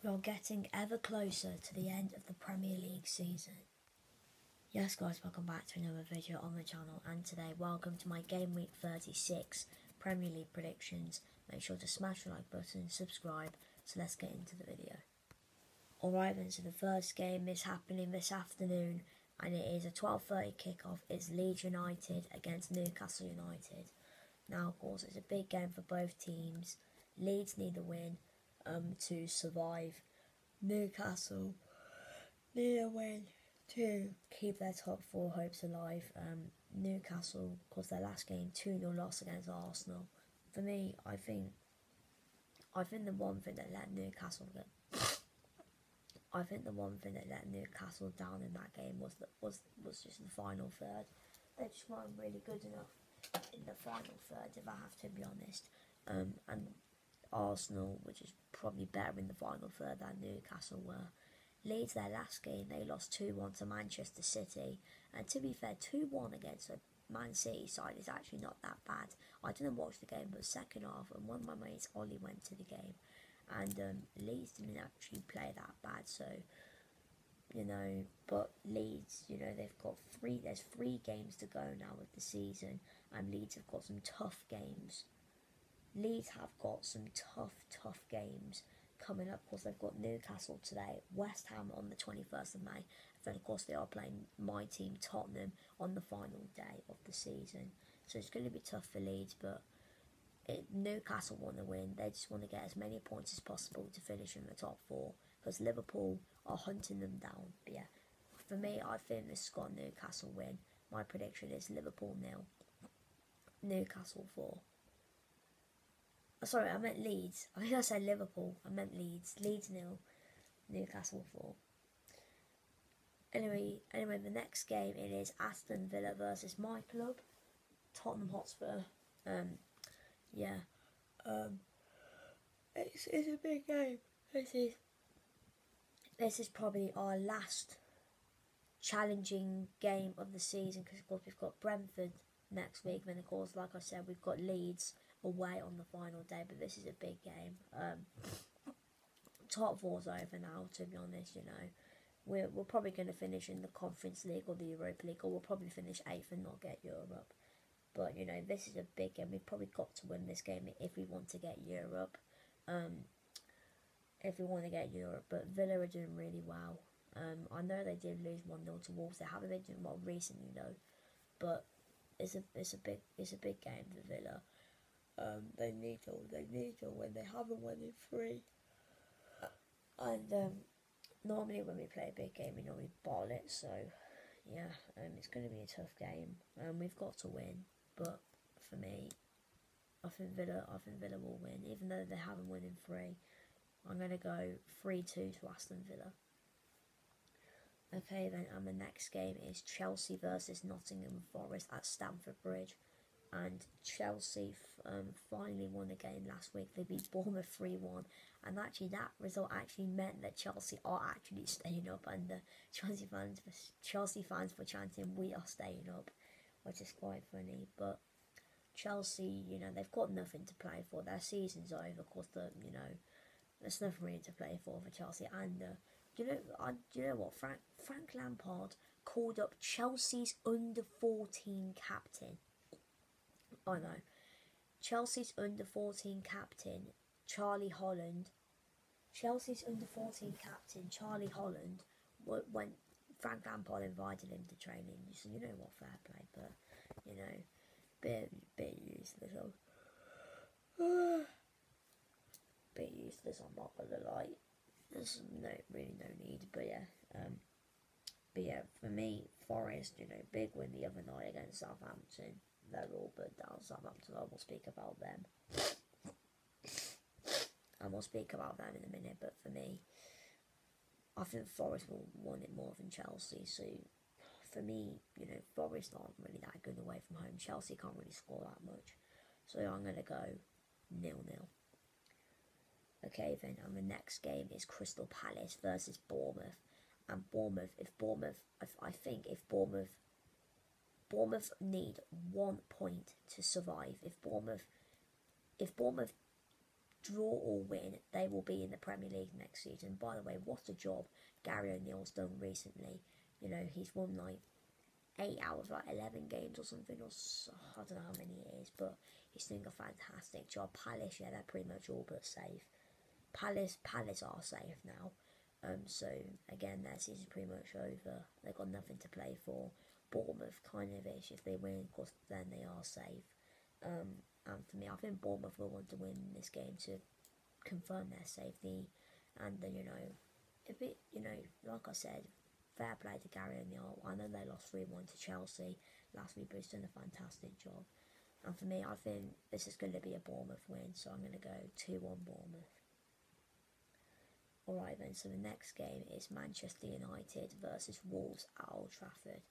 We're getting ever closer to the end of the Premier League season. Yes guys, welcome back to another video on the channel, and today welcome to my Game Week 36 Premier League predictions. Make sure to smash the like button, subscribe, so let's get into the video. Alright then, so the first game is happening this afternoon, and it is a 12:30 kickoff. It's Leeds United against Newcastle United. Now of course it's a big game for both teams. Leeds need a win to survive. Newcastle need a win to keep their top four hopes alive. Newcastle, of course, their last game 2-0 loss against Arsenal. For me, I think the one thing that let Newcastle down in that game was just the final third. They just weren't really good enough in the final third, if I have to be honest. And Arsenal, which is probably better in the final third than Newcastle were. Leeds, their last game, they lost 2-1 to Manchester City. And to be fair, 2-1 against a Man City side is actually not that bad. I didn't watch the game, but second half, and one of my mates, Ollie, went to the game. And Leeds didn't actually play that bad, so, but Leeds, there's three games to go now with the season, and Leeds have got some tough games. Leeds have got some tough games coming up. Of course, they've got Newcastle today, West Ham on the 21st of May, and then of course they are playing my team Tottenham on the final day of the season. So it's going to be tough for Leeds, but Newcastle want to win. They just want to get as many points as possible to finish in the top four, because Liverpool are hunting them down. But yeah, for me, I think this has got Newcastle win. My prediction is Liverpool 0, Newcastle 4. Sorry, I meant Leeds. I think I said Liverpool. I meant Leeds. Leeds 0, Newcastle 4. Anyway, the next game, it is Aston Villa versus my club, Tottenham Hotspur. It's a big game. This is probably our last challenging game of the season, because of course we've got Brentford next week. Then of course, like I said, we've got Leeds away on the final day, but this is a big game. Top four's over now, to be honest. We're probably going to finish in the Conference League or the Europa League, or we'll probably finish 8th and not get Europe. But this is a big game. We've probably got to win this game if we want to get Europe. But Villa are doing really well. I know they did lose 1-0 to Wolves. They haven't been doing well recently though, but it's a big game for Villa. They need to win. They haven't won in 3. And normally when we play a big game, we normally bottle it. So yeah, it's going to be a tough game. We've got to win, but for me, I think Villa will win, even though they haven't won in 3. I'm going to go 3-2 to Aston Villa. Okay then, and the next game is Chelsea versus Nottingham Forest at Stamford Bridge. And Chelsea finally won a game last week. They beat Bournemouth 3-1, and actually that result actually meant that Chelsea are actually staying up, and the Chelsea fans were chanting, "We are staying up," which is quite funny. But Chelsea, they've got nothing to play for. Their season's over. Of course, there's nothing really to play for Chelsea. And do you know what? Frank Lampard called up Chelsea's under-14 captain. I know. Chelsea's under-14 captain, Charlie Holland. When Frank Lampard invited him to training, so you know what, fair play, but bit useless. Bit useless, I'm not gonna lie. There's really no need, but yeah, for me, Forest, big win the other night against Southampton. They're all but down Southampton. I will speak about them. In a minute, but for me, I think Forest will want it more than Chelsea. So for me, Forest aren't really that good away from home. Chelsea can't really score that much, so I'm going to go 0-0. Okay then, and the next game is Crystal Palace versus Bournemouth. And I think if Bournemouth need 1 point to survive. If Bournemouth draw or win, they will be in the Premier League next season. By the way, what a job Gary O'Neill's done recently. You know, he's won like 8 out of like 11 games or something, or so, I don't know how many it is, but he's doing a fantastic job. Palace, yeah, they're pretty much all but safe. Palace are safe now. So again, their season's pretty much over. They've got nothing to play for. Bournemouth kind of ish. If they win, of course, then they are safe. And for me, I think Bournemouth will want to win this game to confirm their safety. And then, you know, if it, you know, like I said, fair play to Gary O'Neill. I know they lost 3-1 to Chelsea last week, but he's done a fantastic job. And for me, I think this is going to be a Bournemouth win, so I'm going to go 2-1 Bournemouth. Alright then, so the next game is Manchester United versus Wolves at Old Trafford.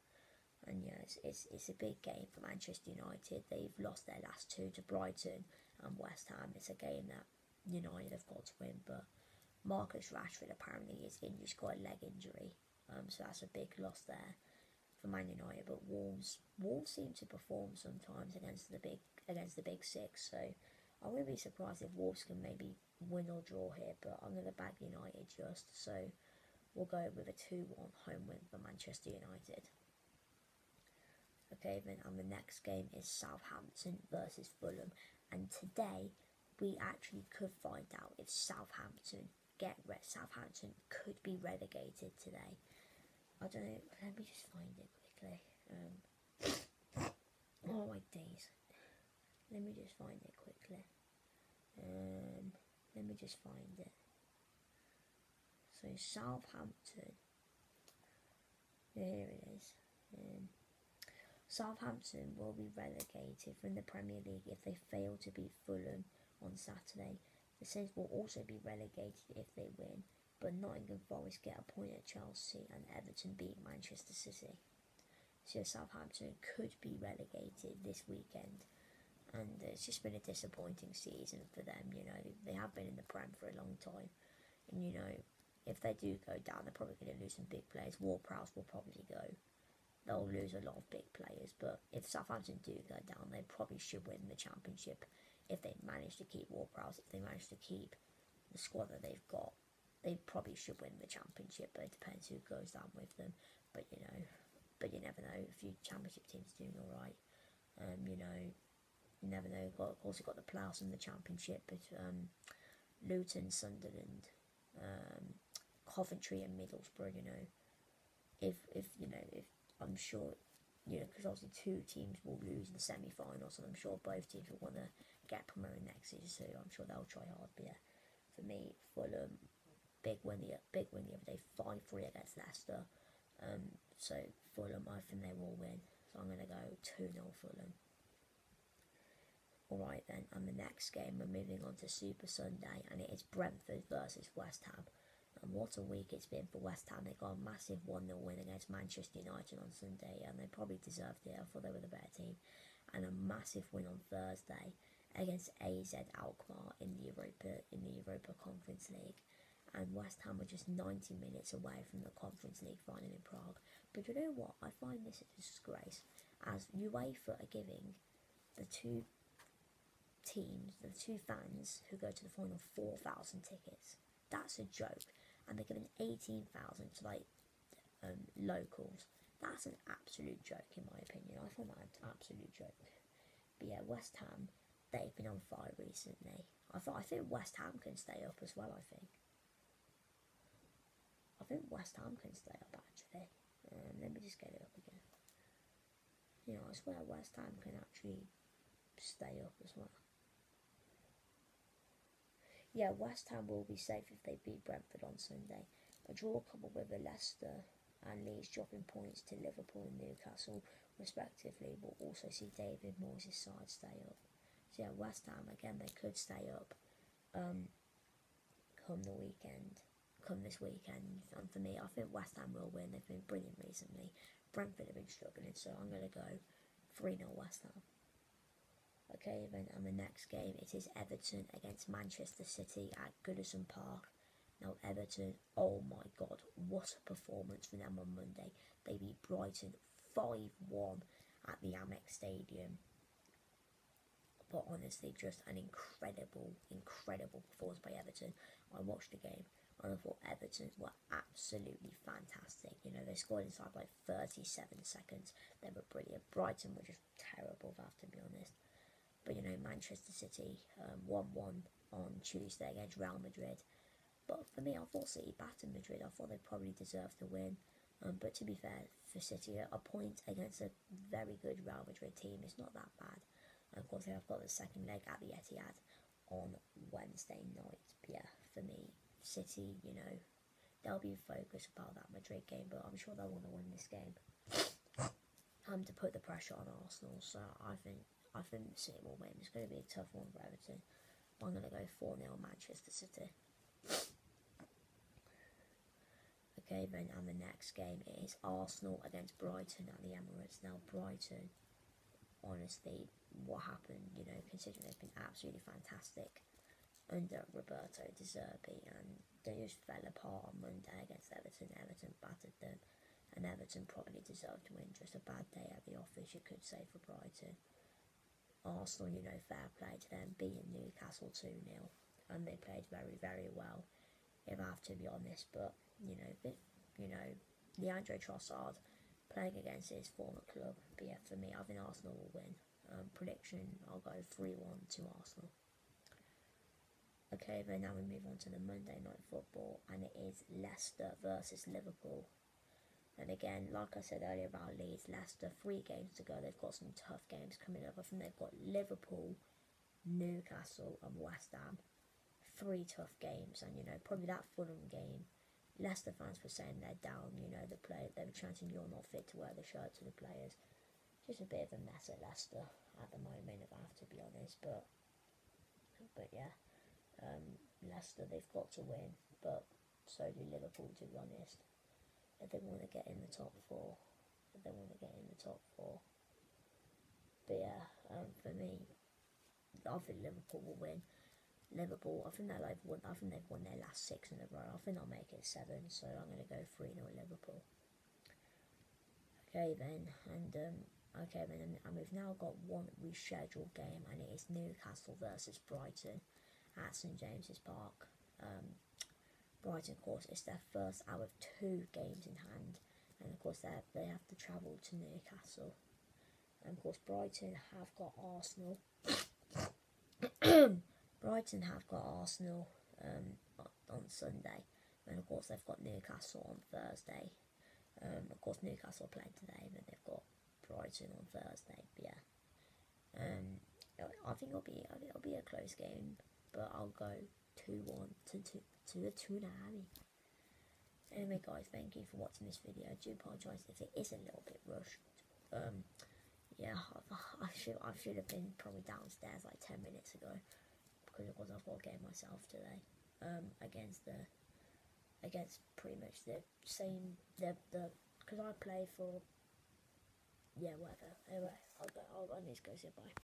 And yeah, it's a big game for Manchester United. They've lost their last 2 to Brighton and West Ham. It's a game that United have got to win, but Marcus Rashford apparently is injured. He's got a leg injury, so that's a big loss there for Man United. But Wolves seem to perform sometimes against the big six, so I wouldn't be surprised if Wolves can maybe win or draw here, but I'm going to back United just, so we'll go with a 2-1 home win for Manchester United. Okay, then, and the next game is Southampton versus Fulham, and today we actually could find out if Southampton could be relegated today. I don't know, let me just find it quickly. Oh my days. Let me just find it quickly. Let me just find it. So Southampton. Here it is. Southampton will be relegated from the Premier League if they fail to beat Fulham on Saturday. The Saints will also be relegated if they win, but Nottingham Forest get a point at Chelsea and Everton beat Manchester City. So Southampton could be relegated this weekend. And it's just been a disappointing season for them. You know, they have been in the Prem for a long time, and you know, if they do go down, they're probably going to lose some big players. Ward-Prowse will probably go. They'll lose a lot of big players, but if Southampton do go down, they probably should win the Championship if they manage to keep Ward-Prowse. If they manage to keep the squad that they've got, they probably should win the Championship. But it depends who goes down with them. But you know, you never know. A few Championship teams are doing all right. You know. You never know. Of course, you've got the playoffs in the Championship, but Luton, Sunderland, Coventry, and Middlesbrough. You know, if I'm sure, you know, because obviously 2 teams will lose in the semi-finals, and I'm sure both teams will want to get promoted next season. So I'm sure they'll try hard. But yeah, for me, Fulham, big win the other day, 5-3 against Leicester. So Fulham, I think they will win. So I'm gonna go 2-0 Fulham. Alright then, and the next game we're moving on to Super Sunday, and it is Brentford versus West Ham. And what a week it's been for West Ham. They got a massive 1-0 win against Manchester United on Sunday, and they probably deserved it. I thought they were the better team. And a massive win on Thursday against AZ Alkmaar in the Europa Conference League. And West Ham were just 90 minutes away from the Conference League final in Prague. But you know what? I find this a disgrace, as UEFA are giving the 2 teams, the 2 fans who go to the final, 4,000 tickets. That's a joke. And they're giving 18,000 to like locals. That's an absolute joke in my opinion. I find that an absolute joke. But yeah, West Ham, they've been on fire recently. I think West Ham can stay up as well. I think West Ham can stay up actually. Let me just get it up again. You know, I swear West Ham can actually stay up as well. Yeah, West Ham will be safe if they beat Brentford on Sunday. A draw coupled with Leicester and Leeds dropping points to Liverpool and Newcastle respectively will also see David Moyes' side stay up. So yeah, West Ham, again, they could stay up come this weekend. And for me, I think West Ham will win. They've been brilliant recently. Brentford have been struggling, so I'm going to go 3-0 West Ham. Okay, then, and the next game, it is Everton against Manchester City at Goodison Park. Now, Everton, oh my God, what a performance for them on Monday. They beat Brighton 5-1 at the Amex Stadium. But honestly, just an incredible performance by Everton. I watched the game and I thought Everton were absolutely fantastic. You know, they scored inside like 37 seconds. They were brilliant. Brighton were just terrible, if I have to be honest. But, you know, Manchester City 1-1 on Tuesday against Real Madrid. But for me, I thought City battered Madrid. I thought they probably deserved to win. But to be fair, for City, a point against a very good Real Madrid team is not that bad. And of course, they've got the second leg at the Etihad on Wednesday night. But yeah, for me, City, you know, they'll be focused about that Madrid game, but I'm sure they'll want to win this game. To put the pressure on Arsenal, so I think City will win. It's going to be a tough one for Everton. I'm going to go 4-0 Manchester City. Okay, then, and the next game is Arsenal against Brighton at the Emirates. Now, Brighton, honestly, what happened, you know, considering they've been absolutely fantastic under Roberto De Zerbi, and they just fell apart on Monday against Everton. Everton battered them, and Everton probably deserved to win. Just a bad day at the office, you could say, for Brighton. Arsenal, you know, fair play to them, beating Newcastle 2-0, and they played very well, if I have to be honest. But you know, Leandro Trossard playing against his former club. But yeah, for me, I think Arsenal will win. Prediction, I'll go 3-1 to Arsenal. Okay, then now we move on to the Monday night football, and it is Leicester versus Liverpool. And again, like I said earlier about Leeds, Leicester, 3 games to go. They've got some tough games coming up. I think they've got Liverpool, Newcastle and West Ham. 3 tough games, and you know, probably that Fulham game, Leicester fans were saying they're down, you know, they were chanting you're not fit to wear the shirt to the players. Just a bit of a mess at Leicester at the moment, if I have to be honest, but yeah, Leicester, they've got to win, but so do Liverpool, to be honest, if they want to get in the top 4, but yeah, for me, I think Liverpool will win. Liverpool, I think they've won their last 6 in a row. I think they'll make it 7, so I'm going to go 3-0 Liverpool. Okay then, and we've now got one rescheduled game, and it is Newcastle versus Brighton at St James's Park. Brighton, of course, it's their first out of 2 games in hand, and of course they have to travel to Newcastle. And of course, Brighton have got Arsenal. On Sunday, and of course they've got Newcastle on Thursday. Of course Newcastle played today, but they've got Brighton on Thursday. But yeah, I think it'll be a close game, but I'll go 2-1 to the Tsunami. Anyway, guys, thank you for watching this video. I do apologise if it is a little bit rushed. Yeah, I should have been probably downstairs like 10 minutes ago, because of course I've got a game myself today, against pretty much the same, because I play for, yeah, whatever. Anyway, I need to go say bye.